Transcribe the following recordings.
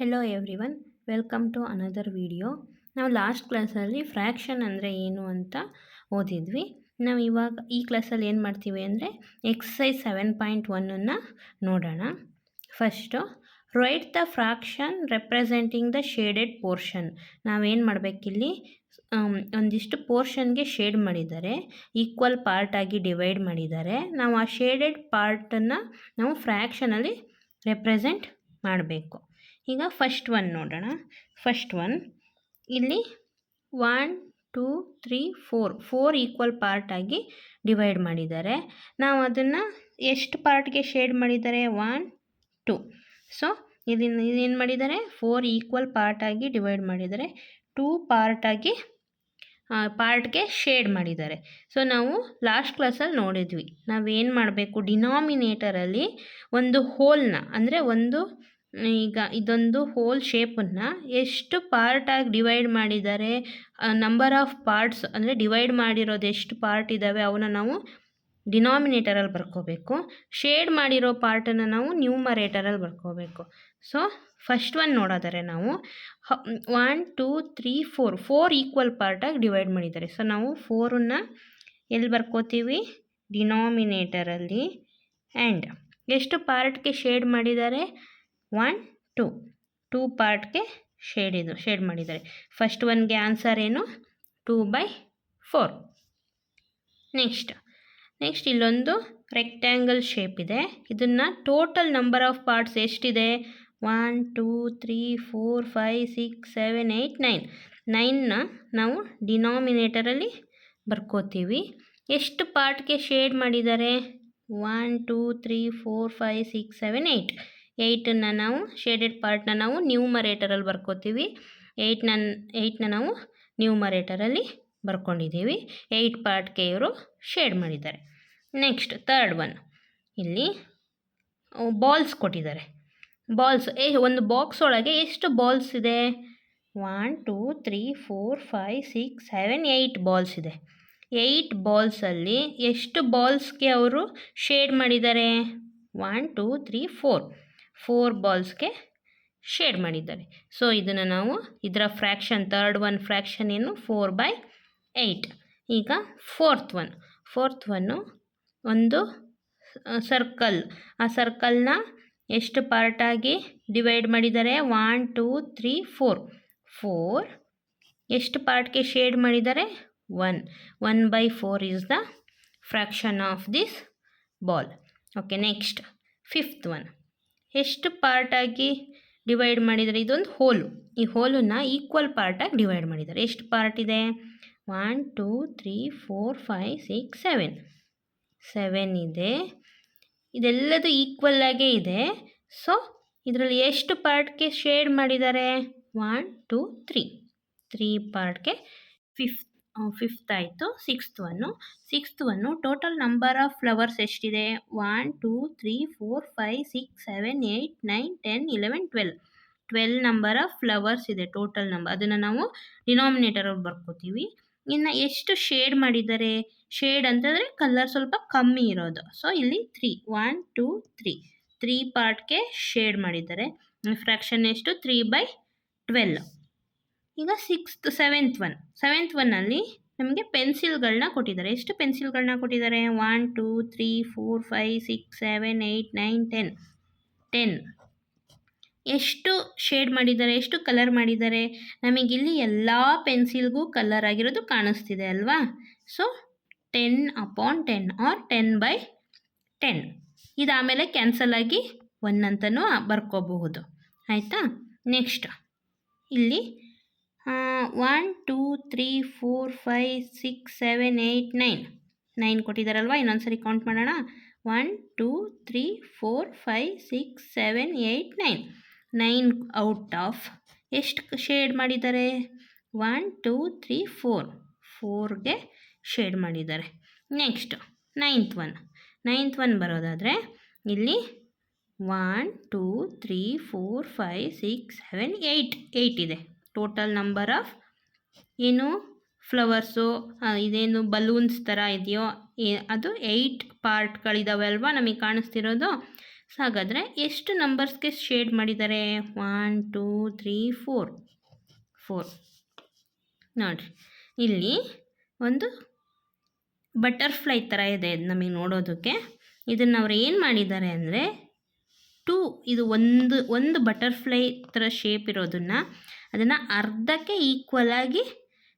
Hello everyone, welcome to another video. ನಾವು last ಕ್ಲಾಸಲ್ಲಿ fraction ಅಂದರೆ ಏನು ಅಂತ ಓದಿದ್ವಿ. ನಾವು ಇವಾಗ ಈ ಕ್ಲಾಸಲ್ಲಿ ಏನು ಮಾಡ್ತೀವಿ ಅಂದರೆ ಎಕ್ಸಸೈಸ್ 7.1 ನೋಡೋಣ. First right the fraction representing the shaded portion. ನಾವೇನು ಮಾಡಬೇಕಿಲ್ಲಿ, ಒಂದಿಷ್ಟು ಪೋರ್ಷನ್ಗೆ ಶೇಡ್ ಮಾಡಿದ್ದಾರೆ, ಈಕ್ವಲ್ ಪಾರ್ಟಾಗಿ ಡಿವೈಡ್ ಮಾಡಿದ್ದಾರೆ. ನಾವು ಆ ಶೇಡೆಡ್ ಪಾರ್ಟನ್ನು ನಾವು ಫ್ರ್ಯಾಕ್ಷನಲ್ಲಿ ರೆಪ್ರೆಸೆಂಟ್ ಮಾಡಬೇಕು. ಈಗ ಫಸ್ಟ್ ಒನ್ ನೋಡೋಣ. ಫಸ್ಟ್ ಒನ್ ಇಲ್ಲಿ 1 2 3 4 ಈಕ್ವಲ್ ಪಾರ್ಟಾಗಿ ಡಿವೈಡ್ ಮಾಡಿದ್ದಾರೆ. ನಾವು ಅದನ್ನು ಎಷ್ಟು ಪಾರ್ಟ್ಗೆ ಶೇಡ್ ಮಾಡಿದ್ದಾರೆ? 1 2. ಸೊ ಇದೇನು ಮಾಡಿದ್ದಾರೆ? 4 ಈಕ್ವಲ್ ಪಾರ್ಟಾಗಿ ಡಿವೈಡ್ ಮಾಡಿದ್ದಾರೆ, 2 ಪಾರ್ಟ್ಗೆ ಶೇಡ್ ಮಾಡಿದ್ದಾರೆ. ಸೊ ನಾವು ಲಾಸ್ಟ್ ಕ್ಲಾಸಲ್ಲಿ ನೋಡಿದ್ವಿ, ನಾವೇನು ಮಾಡಬೇಕು, ಡಿನಾಮಿನೇಟರಲ್ಲಿ ಒಂದು ಹೋಲ್ನ ಅಂದರೆ ಈಗ ಇದೊಂದು ಹೋಲ್ ಶೇಪನ್ನು ಎಷ್ಟು ಪಾರ್ಟಾಗಿ ಡಿವೈಡ್ ಮಾಡಿದ್ದಾರೆ, ನಂಬರ್ ಆಫ್ ಪಾರ್ಟ್ಸ್ ಅಂದರೆ ಡಿವೈಡ್ ಮಾಡಿರೋದು ಎಷ್ಟು ಪಾರ್ಟ್ ಇದ್ದಾವೆ ಅವನ್ನ ನಾವು ಡಿನಾಮಿನೇಟರಲ್ಲಿ ಬರ್ಕೋಬೇಕು. ಶೇಡ್ ಮಾಡಿರೋ ಪಾರ್ಟನ್ನು ನಾವು ನ್ಯೂಮರೇಟರಲ್ಲಿ ಬರ್ಕೋಬೇಕು. ಸೊ ಫಸ್ಟ್ ಒನ್ ನೋಡೋದಾರೆ ನಾವು 1 2 3 4 ಈಕ್ವಲ್ ಪಾರ್ಟಾಗಿ ಡಿವೈಡ್ ಮಾಡಿದ್ದಾರೆ. ಸೊ ನಾವು 4ನ್ನು ಎಲ್ಲಿ ಬರ್ಕೋತೀವಿ? ಡಿನಾಮಿನೇಟರಲ್ಲಿ. ಆ್ಯಂಡ್ ಎಷ್ಟು ಪಾರ್ಟ್ಗೆ ಶೇಡ್ ಮಾಡಿದ್ದಾರೆ? 1 2 ಪಾರ್ಟ್ಗೆ ಶೇಡ್ ಮಾಡಿದ್ದಾರೆ. ಫಸ್ಟ್ ಒನ್ಗೆ ಆನ್ಸರ್ ಏನು? 2/4. ನೆಕ್ಸ್ಟ್ ಇಲ್ಲೊಂದು ರೆಕ್ಟ್ಯಾಂಗಲ್ ಶೇಪ್ ಇದೆ. ಇದನ್ನು ಟೋಟಲ್ ನಂಬರ್ ಆಫ್ ಪಾರ್ಟ್ಸ್ ಎಷ್ಟಿದೆ? 1 2 3 4 5 6 7 8 9. 9ನ ನಾವು ಡಿನಾಮಿನೇಟರಲ್ಲಿ ಬರ್ಕೋತೀವಿ. ಎಷ್ಟು ಪಾರ್ಟ್ಗೆ ಶೇಡ್ ಮಾಡಿದ್ದಾರೆ? 1 2 3 4 5 6 7 8. 8ನ್ನು ನಾವು ಶೇಡೆಡ್ ಪಾರ್ಟ್ನ ನಾವು ನ್ಯೂಮರೇಟರಲ್ಲಿ ಬರ್ಕೋತೀವಿ. 8ನ ನಾವು ನ್ಯೂಮರೇಟರಲ್ಲಿ ಬರ್ಕೊಂಡಿದ್ದೀವಿ. 8 ಪಾರ್ಟ್ಗೆ ಇವರು ಶೇಡ್ ಮಾಡಿದ್ದಾರೆ. ನೆಕ್ಸ್ಟ್ ಥರ್ಡ್ ಒನ್, ಇಲ್ಲಿ ಬಾಲ್ಸ್ ಕೊಟ್ಟಿದ್ದಾರೆ. ಬಾಲ್ಸ್ ಒಂದು ಬಾಕ್ಸ್ ಒಳಗೆ ಎಷ್ಟು ಬಾಲ್ಸ್ ಇದೆ? 1 2 3 4 5 6 7 8 ಬಾಲ್ಸ್ ಇದೆ. 8 ಬಾಲ್ಸಲ್ಲಿ ಎಷ್ಟು ಬಾಲ್ಸ್ಗೆ ಅವರು ಶೇಡ್ ಮಾಡಿದ್ದಾರೆ? 1 2 3 4 ಬಾಲ್ಸ್ಗೆ ಶೇಡ್ ಮಾಡಿದ್ದಾರೆ. ಸೊ ಇದನ್ನು ನಾವು ಇದರ ಫ್ರ್ಯಾಕ್ಷನ್, ಥರ್ಡ್ ಒನ್ ಫ್ರ್ಯಾಕ್ಷನ್ ಏನು? 4/8. ಈಗ ಫೋರ್ತ್ ಒನ್ನು ಒಂದು ಸರ್ಕಲ್. ಆ ಸರ್ಕಲ್ನ ಎಷ್ಟು ಪಾರ್ಟಾಗಿ ಡಿವೈಡ್ ಮಾಡಿದ್ದಾರೆ? 1 2 3 4 ಎಷ್ಟು ಪಾರ್ಟ್ಗೆ ಶೇಡ್ ಮಾಡಿದ್ದಾರೆ? 1/4 is the fraction of this ball. Okay, next fifth one, ಎಷ್ಟು ಪಾರ್ಟಾಗಿ ಡಿವೈಡ್ ಮಾಡಿದ್ದಾರೆ? ಇದೊಂದು ಹೋಲು. ಈ ಹೋಲನ್ನು ಈಕ್ವಲ್ ಪಾರ್ಟಾಗಿ ಡಿವೈಡ್ ಮಾಡಿದ್ದಾರೆ. ಎಷ್ಟು ಪಾರ್ಟ್ ಇದೆ? 1 2 3 4 5 6 7 ಇದೆ. ಇದೆಲ್ಲದು ಈಕ್ವಲ್ ಆಗೇ ಇದೆ. ಸೊ ಇದರಲ್ಲಿ ಎಷ್ಟು ಪಾರ್ಟ್ಗೆ ಶೇಡ್ ಮಾಡಿದ್ದಾರೆ? 1 2 3 ಪಾರ್ಟ್ಗೆ. ಫಿಫ್ತ್ ಆಯಿತು. Sixth one total number of flowers ಎಷ್ಟಿದೆ? 1 2 3 4 5 6 7 8 9 10 11 12 ನಂಬರ್ ಆಫ್ ಫ್ಲವರ್ಸ್ ಇದೆ ಟೋಟಲ್ ನಂಬರ್. ಅದನ್ನು ನಾವು ಡಿನಾಮಿನೇಟರಲ್ಲಿ ಬರ್ಕೋತೀವಿ. ಇನ್ನು ಎಷ್ಟು ಶೇಡ್ ಮಾಡಿದ್ದಾರೆ? ಶೇಡ್ ಅಂತಂದರೆ ಕಲರ್ ಸ್ವಲ್ಪ ಕಮ್ಮಿ ಇರೋದು. ಸೊ ಇಲ್ಲಿ 3 1 2 3 ಪಾರ್ಟ್ಗೆ ಶೇಡ್ ಮಾಡಿದ್ದಾರೆ. ಫ್ರ್ಯಾಕ್ಷನ್ ಎಷ್ಟು? 3/12. ಈಗ ಸೆವೆಂತ್ ಒನ್ನಲ್ಲಿ ನಮಗೆ ಪೆನ್ಸಿಲ್ಗಳನ್ನ ಕೊಟ್ಟಿದ್ದಾರೆ. ಎಷ್ಟು ಪೆನ್ಸಿಲ್ಗಳನ್ನ ಕೊಟ್ಟಿದ್ದಾರೆ? 1 2 3 4 5 6 7 8 9 10. ಎಷ್ಟು ಶೇಡ್ ಮಾಡಿದ್ದಾರೆ? ಎಷ್ಟು ಕಲರ್ ಮಾಡಿದ್ದಾರೆ? ನಮಗಿಲ್ಲಿ ಎಲ್ಲ ಪೆನ್ಸಿಲ್ಗೂ ಕಲರ್ ಆಗಿರೋದು ಕಾಣಿಸ್ತಿದೆ ಅಲ್ವಾ? So 10/10 or 10/10. ಇದು ಆಮೇಲೆ ಕ್ಯಾನ್ಸಲ್ ಆಗಿ 1 ಅಂತಲೂ ಬರ್ಕೋಬಹುದು. ಆಯಿತಾ? ನೆಕ್ಸ್ಟ್ ಇಲ್ಲಿ 1 2 3 4 5 6 7 8 9 ಕೊಟ್ಟಿದ್ದಾರಲ್ವ? ಇನ್ನೊಂದು ಸರಿ ಕೌಂಟ್ ಮಾಡೋಣ. 1 2 3 4 5 6 7 8 9 ಔಟ್ ಆಫ್ ಎಷ್ಟು ಶೇಡ್ ಮಾಡಿದ್ದಾರೆ? 1 2 3 4ಗೆ ಶೇಡ್ ಮಾಡಿದ್ದಾರೆ. ನೆಕ್ಸ್ಟ್ ನೈನ್ತ್ ಒನ್ ಬರೋದಾದರೆ ಇಲ್ಲಿ 1 2 3 4 5 6 7 8 ಇದೆ. ಟೋಟಲ್ ನಂಬರ್ ಆಫ್ ಏನು ಫ್ಲವರ್ಸು, ಇದೇನು ಬಲೂನ್ಸ್ ಥರ ಇದೆಯೋ ಅದು 8 ಪಾರ್ಟ್ಗಳಿದ್ದಾವೆ ಅಲ್ವಾ ನಮಗೆ ಕಾಣಿಸ್ತಿರೋದು. ಹಾಗಾದರೆ ಎಷ್ಟು ನಂಬರ್ಸ್ಗೆ ಶೇಡ್ ಮಾಡಿದ್ದಾರೆ? 1 2 3 4 ನೋಡಿರಿ, ಇಲ್ಲಿ ಒಂದು ಬಟರ್ಫ್ಲೈ ಥರ ಇದೆ ನಮಗೆ ನೋಡೋದಕ್ಕೆ. ಇದನ್ನು ಅವ್ರು ಏನು ಮಾಡಿದ್ದಾರೆ ಅಂದರೆ ಇದು ಒಂದು ಬಟರ್ಫ್ಲೈ ಥರ ಶೇಪ್ ಇರೋದನ್ನು ಅದನ್ನು ಅರ್ಧಕ್ಕೆ ಈಕ್ವಲ್ ಆಗಿ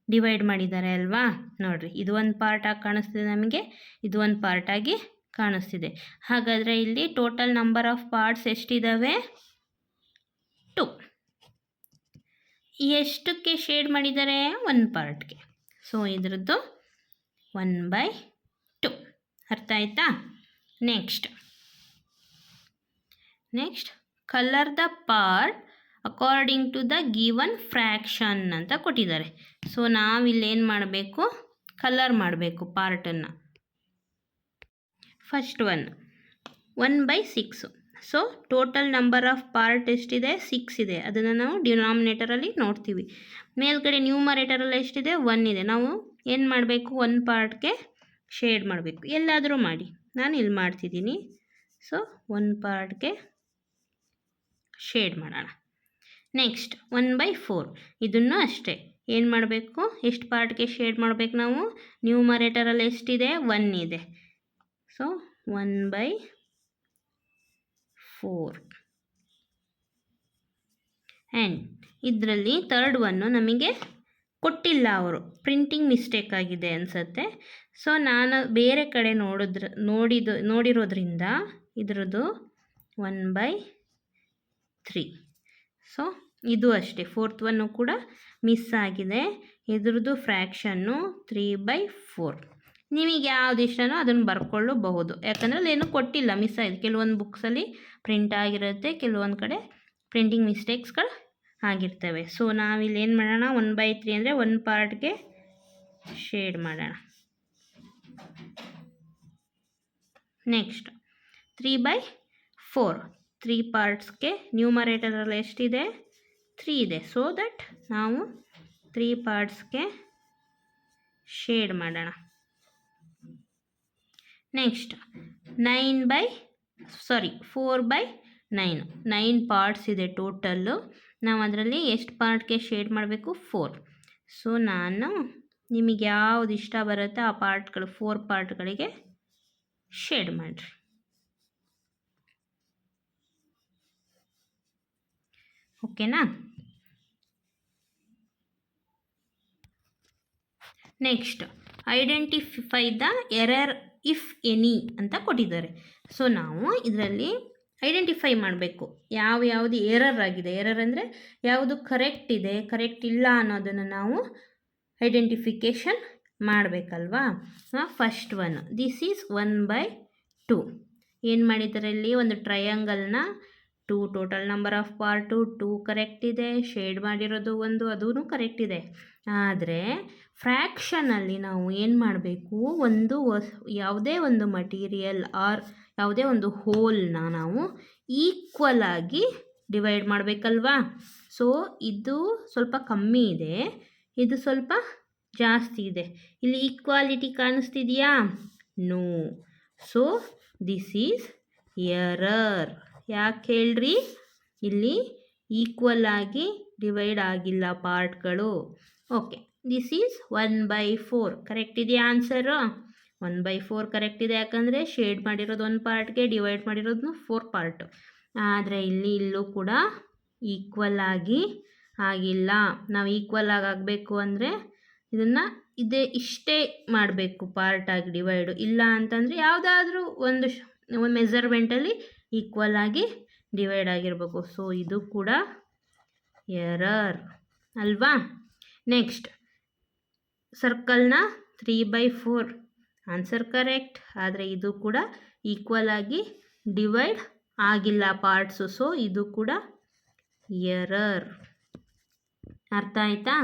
ಡಿವೈಡ್ ಮಾಡಿದ್ದಾರೆ ಅಲ್ವಾ. ನೋಡಿರಿ, ಇದು ಒಂದು ಪಾರ್ಟಾಗಿ ಕಾಣಿಸ್ತಿದೆ ನಮಗೆ, ಇದು ಒಂದು ಪಾರ್ಟಾಗಿ ಕಾಣಿಸ್ತಿದೆ. ಹಾಗಾದರೆ ಇಲ್ಲಿ ಟೋಟಲ್ ನಂಬರ್ ಆಫ್ ಪಾರ್ಟ್ಸ್ ಎಷ್ಟಿದ್ದಾವೆ? 2. ಎಷ್ಟಕ್ಕೆ ಶೇಡ್ ಮಾಡಿದ್ದಾರೆ? 1 ಪಾರ್ಟ್ಗೆ. ಸೊ ಇದ್ರದ್ದು 1/2. ಅರ್ಥ ಆಯ್ತಾ? Next colour the part according to the given fraction ಅಂತ ಕೊಟ್ಟಿದ್ದಾರೆ. ಸೊ ನಾವಿಲ್ಲೇನು ಮಾಡಬೇಕು? ಕಲರ್ ಮಾಡಬೇಕು ಪಾರ್ಟನ್ನು. First 1/6. So total number of part ಎಷ್ಟಿದೆ? 6 ಇದೆ. ಅದನ್ನು ನಾವು ಡಿನಾಮಿನೇಟರಲ್ಲಿ ನೋಡ್ತೀವಿ. ಮೇಲ್ಗಡೆ ನ್ಯೂಮರೇಟರಲ್ಲಿ ಎಷ್ಟಿದೆ? 1 ಇದೆ. ನಾವು ಏನು ಮಾಡಬೇಕು? 1 ಪಾರ್ಟ್ಗೆ ಶೇಡ್ ಮಾಡಬೇಕು. ಎಲ್ಲಾದರೂ ಮಾಡಿ, ನಾನು ಇಲ್ಲಿ ಮಾಡ್ತಿದ್ದೀನಿ. ಸೊ 1 ಪಾರ್ಟ್ಗೆ ಶೇಡ್ ಮಾಡೋಣ. ನೆಕ್ಸ್ಟ್ 1/4. ಇದನ್ನು ಅಷ್ಟೇ ಏನು ಮಾಡಬೇಕು? ಎಷ್ಟು ಪಾರ್ಟ್ಗೆ ಶೇಡ್ ಮಾಡಬೇಕು ನಾವು? ನ್ಯೂಮರೇಟರಲ್ಲಿ ಎಷ್ಟಿದೆ? 1 ಇದೆ. ಸೊ 1/4. ಆ್ಯಂಡ್ ಇದರಲ್ಲಿ ಥರ್ಡ್ ಒನ್ನು ನಮಗೆ ಕೊಟ್ಟಿಲ್ಲ, ಅವರು ಪ್ರಿಂಟಿಂಗ್ ಮಿಸ್ಟೇಕ್ ಆಗಿದೆ ಅನಿಸುತ್ತೆ. ಸೊ ನಾನು ಬೇರೆ ಕಡೆ ನೋಡಿರೋದ್ರಿಂದ ಇದರದ್ದು 1/3. ಸೊ ಇದು ಅಷ್ಟೇ, ಫೋರ್ತ್ ಒನ್ನು ಕೂಡ ಮಿಸ್ ಆಗಿದೆ. ಇದ್ರದ್ದು ಫ್ರ್ಯಾಕ್ಷನ್ನು 3/4. ನಿಮಗೆ ಯಾವ್ದು ಇಷ್ಟನೋ ಅದನ್ನು ಬರ್ಕೊಳ್ಳಬಹುದು, ಯಾಕಂದರೆ ಅಲ್ಲಿ ಏನೂ ಕೊಟ್ಟಿಲ್ಲ, ಮಿಸ್ ಆಗಿದೆ. ಕೆಲವೊಂದು ಬುಕ್ಸಲ್ಲಿ ಪ್ರಿಂಟ್ ಆಗಿರುತ್ತೆ, ಕೆಲವೊಂದು ಕಡೆ ಪ್ರಿಂಟಿಂಗ್ ಮಿಸ್ಟೇಕ್ಸ್ಗಳು ಆಗಿರ್ತವೆ. ಸೊ ನಾವಿಲ್ಲಿ ಏನು ಮಾಡೋಣ? 1/3 ಅಂದರೆ 1 ಪಾರ್ಟ್ಗೆ ಶೇಡ್ ಮಾಡೋಣ. ನೆಕ್ಸ್ಟ್ 3/4. 3 ಪಾರ್ಟ್ಸ್ಗೆ ನ್ಯೂಮರೇಟರಲ್ಲಿ ಎಷ್ಟಿದೆ? 3 ಇದೆ. ಸೊ ದಟ್ ನಾವು 3 ಪಾರ್ಟ್ಸ್ಗೆ ಶೇಡ್ ಮಾಡೋಣ. ನೆಕ್ಸ್ಟ್ 4/9. 9 ಪಾರ್ಟ್ಸ್ ಇದೆ ಟೋಟಲ್ಲು. ನಾವು ಅದರಲ್ಲಿ ಎಷ್ಟು ಪಾರ್ಟ್ಗೆ ಶೇಡ್ ಮಾಡಬೇಕು? 4. ಸೊ ನಾನು ನಿಮಗೆ ಯಾವುದು ಇಷ್ಟ ಬರುತ್ತೆ ಆ ಪಾರ್ಟ್ಗಳು 4 ಪಾರ್ಟ್ಗಳಿಗೆ ಶೇಡ್ ಮಾಡಿರಿ. ಓಕೆನಾ? Next identify the error if any ಅಂತ ಕೊಟ್ಟಿದ್ದಾರೆ. ಸೊ ನಾವು ಇದರಲ್ಲಿ ಐಡೆಂಟಿಫೈ ಮಾಡಬೇಕು ಯಾವುದು ಎರರ್ ಆಗಿದೆ. ಎರರ್ ಅಂದರೆ ಯಾವುದು ಕರೆಕ್ಟ್ ಇದೆ, ಕರೆಕ್ಟ್ ಇಲ್ಲ ಅನ್ನೋದನ್ನು ನಾವು ಐಡೆಂಟಿಫಿಕೇಷನ್ ಮಾಡಬೇಕಲ್ವಾ. First one, this is 1/2. ಏನು ಮಾಡಿದ್ದಾರೆ ಇಲ್ಲಿ? ಒಂದು ಟ್ರಯಾಂಗಲ್ನ 2 total number of part 2 correct ಇದೆ, ಶೇಡ್ ಮಾಡಿರೋದು 1 ಅದೂ ಕರೆಕ್ಟ್ ಇದೆ. ಆದರೆ ಫ್ರ್ಯಾಕ್ಷನಲ್ಲಿ ನಾವು ಏನು ಮಾಡಬೇಕು? ಯಾವುದೇ ಒಂದು ಮಟೀರಿಯಲ್ ಆರ್ ಯಾವುದೇ ಒಂದು ಹೋಲ್ನ ನಾವು ಈಕ್ವಲ್ ಆಗಿ ಡಿವೈಡ್ ಮಾಡಬೇಕಲ್ವಾ. ಸೊ ಇದು ಸ್ವಲ್ಪ ಕಮ್ಮಿ ಇದೆ, ಇದು ಸ್ವಲ್ಪ ಜಾಸ್ತಿ ಇದೆ. ಇಲ್ಲಿ ಈಕ್ವಾಲಿಟಿ ಕಾಣಿಸ್ತಿದೆಯಾ? No. So this is error. ಯಾಕೆ ಹೇಳ್ರಿ? ಇಲ್ಲಿ ಈಕ್ವಲ್ ಆಗಿ ಡಿವೈಡ್ ಆಗಿಲ್ಲ ಪಾರ್ಟ್ಗಳು. Okay, this is 1/4. ಕರೆಕ್ಟ್ ಇದೆಯಾ ಆನ್ಸರು? 1/4 ಕರೆಕ್ಟ್ ಇದೆ, ಯಾಕಂದರೆ ಶೇಡ್ ಮಾಡಿರೋದು 1 ಪಾರ್ಟ್ಗೆ, ಡಿವೈಡ್ ಮಾಡಿರೋದು 4 ಪಾರ್ಟು. ಆದರೆ ಇಲ್ಲೂ ಕೂಡ ಈಕ್ವಲ್ ಆಗಿ ಆಗಿಲ್ಲ. ನಾವು ಈಕ್ವಲ್ ಆಗಬೇಕು ಅಂದರೆ ಇದನ್ನು ಇಷ್ಟೇ ಮಾಡಬೇಕು ಪಾರ್ಟಾಗಿ ಡಿವೈಡು. ಇಲ್ಲ ಅಂತಂದರೆ ಯಾವುದಾದ್ರೂ ಒಂದು ಮೆಜರ್ಮೆಂಟಲ್ಲಿ ಈಕ್ವಲ್ ಆಗಿ ಡಿವೈಡ್ ಆಗಿರಬೇಕು. ಸೊ ಇದು ಕೂಡ ಎರರ್ ಅಲ್ವಾ. ನೆಕ್ಸ್ಟ್ ಸರ್ಕಲ್ನ 3/4 ಆನ್ಸರ್ ಕರೆಕ್ಟ್. ಆದರೆ ಇದು ಕೂಡ ಈಕ್ವಲ್ ಆಗಿ ಡಿವೈಡ್ ಆಗಿಲ್ಲ ಪಾರ್ಟ್ಸು. ಸೊ ಇದು ಕೂಡ ಎರರ್. ಅರ್ಥ ಆಯ್ತಾ?